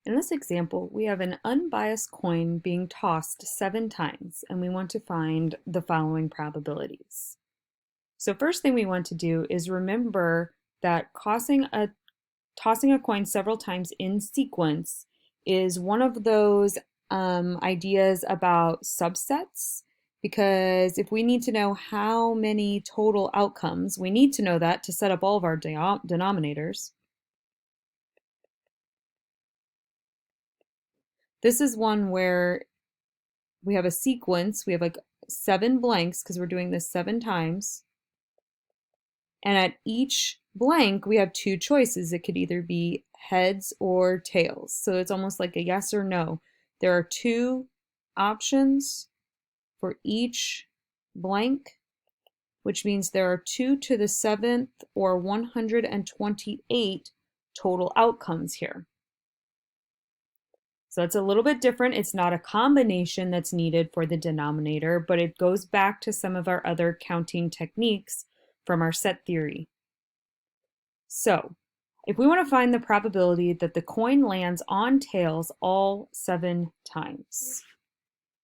In this example, we have an unbiased coin being tossed 7 times, and we want to find the following probabilities. So first thing we want to do is remember that tossing a coin several times in sequence is one of those ideas about subsets, because if we need to know how many total outcomes, we need to know that to set up all of our denominators. This is one where we have a sequence, we have like 7 blanks because we're doing this 7 times. And at each blank, we have 2 choices. It could either be heads or tails. So it's almost like a yes or no. There are 2 options for each blank, which means there are 2 to the 7th or 128 total outcomes here. So it's a little bit different. It's not a combination that's needed for the denominator, but it goes back to some of our other counting techniques from our set theory. So if we want to find the probability that the coin lands on tails all 7 times,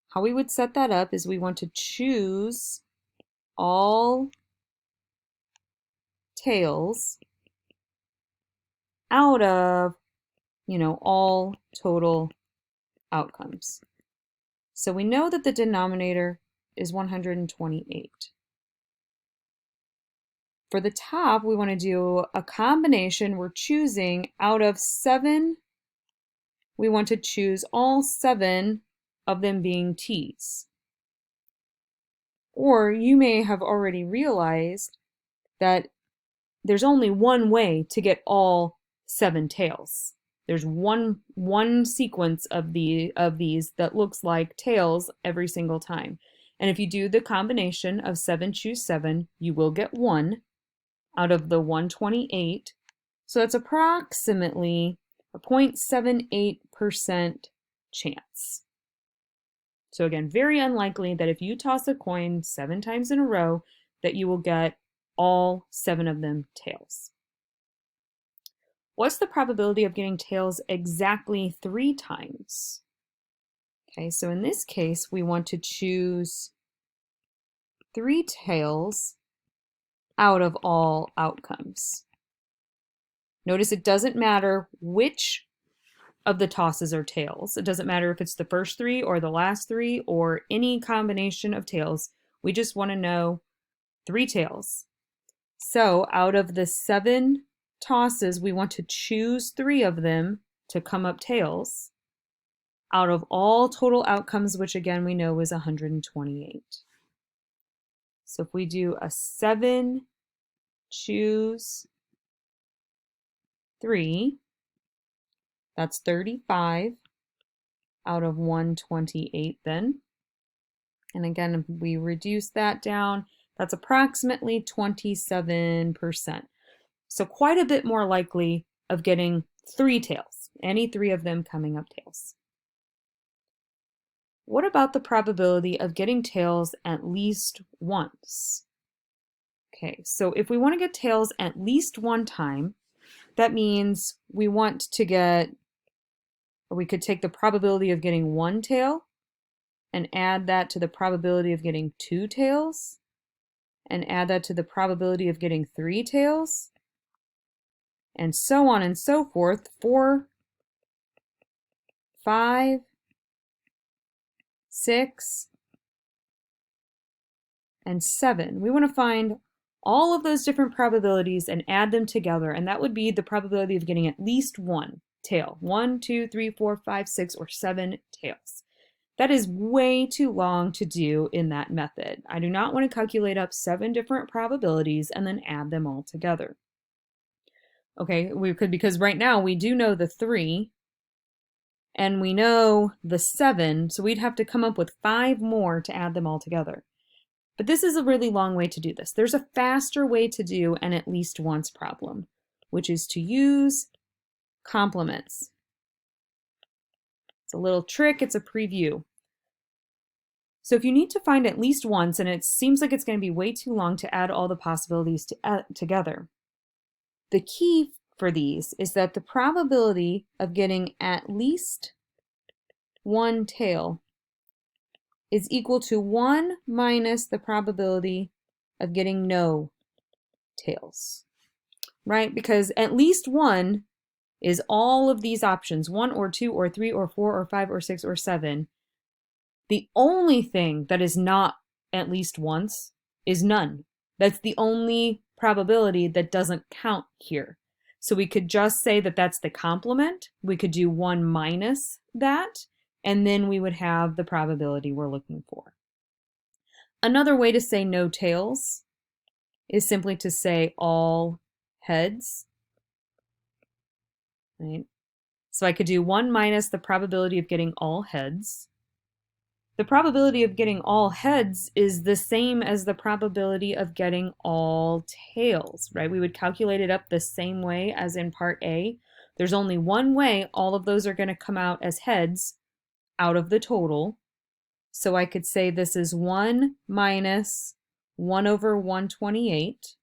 how we would set that up is we want to choose all tails out of, all total outcomes. So we know that the denominator is 128. For the top, we want to do a combination. We're choosing out of 7, we want to choose all 7 of them being t's. Or you may have already realized that there's only one way to get all 7 tails. There's one sequence of these that looks like tails every single time. And if you do the combination of 7 choose 7, you will get 1 out of the 128. So that's approximately a 0.78% chance. So again, very unlikely that if you toss a coin 7 times in a row that you will get all 7 of them tails. What's the probability of getting tails exactly 3 times? Okay, so in this case, we want to choose 3 tails out of all outcomes. Notice it doesn't matter which of the tosses are tails. It doesn't matter if it's the first 3 or the last 3 or any combination of tails. We just want to know 3 tails. So out of the 7 tosses, we want to choose 3 of them to come up tails out of all total outcomes, which again we know is 128. So if we do a 7 choose 3, that's 35 out of 128 then. And again, if we reduce that down, that's approximately 27%. So quite a bit more likely of getting 3 tails, any 3 of them coming up tails. What about the probability of getting tails at least once? Okay, so if we want to get tails at least 1 time, that means we want to get, or we could take the probability of getting 1 tail and add that to the probability of getting 2 tails and add that to the probability of getting 3 tails, and so on and so forth, 4, 5, 6, and 7. We want to find all of those different probabilities and add them together, and that would be the probability of getting at least 1 tail. 1, 2, 3, 4, 5, 6, or 7 tails. That is way too long to do in that method. I do not want to calculate up 7 different probabilities and then add them all together. Okay, we could, because right now we do know the 3 and we know the 7, so we'd have to come up with 5 more to add them all together. But this is a really long way to do this. There's a faster way to do an at least once problem, which is to use complements. It's a little trick, it's a preview. So if you need to find at least once, and it seems like it's going to be way too long to add all the possibilities together, the key for these is that the probability of getting at least one tail is equal to 1 minus the probability of getting no tails, right? Because at least one is all of these options, 1 or 2 or 3 or 4 or 5 or 6 or 7. The only thing that is not at least once is none. That's the only probability that doesn't count here. So we could just say that that's the complement. We could do 1 minus that, and then we would have the probability we're looking for. Another way to say no tails is simply to say all heads, right? So I could do 1 minus the probability of getting all heads. The probability of getting all heads is the same as the probability of getting all tails, right? We would calculate it up the same way as in part A. There's only one way all of those are going to come out as heads out of the total. So I could say this is 1 minus 1 over 128,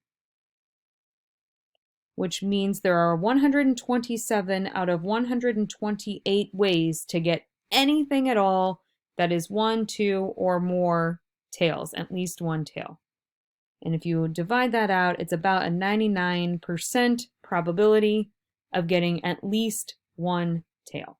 which means there are 127 out of 128 ways to get anything at all that is 1, 2, or more tails, at least one tail. And if you divide that out, it's about a 99% probability of getting at least one tail.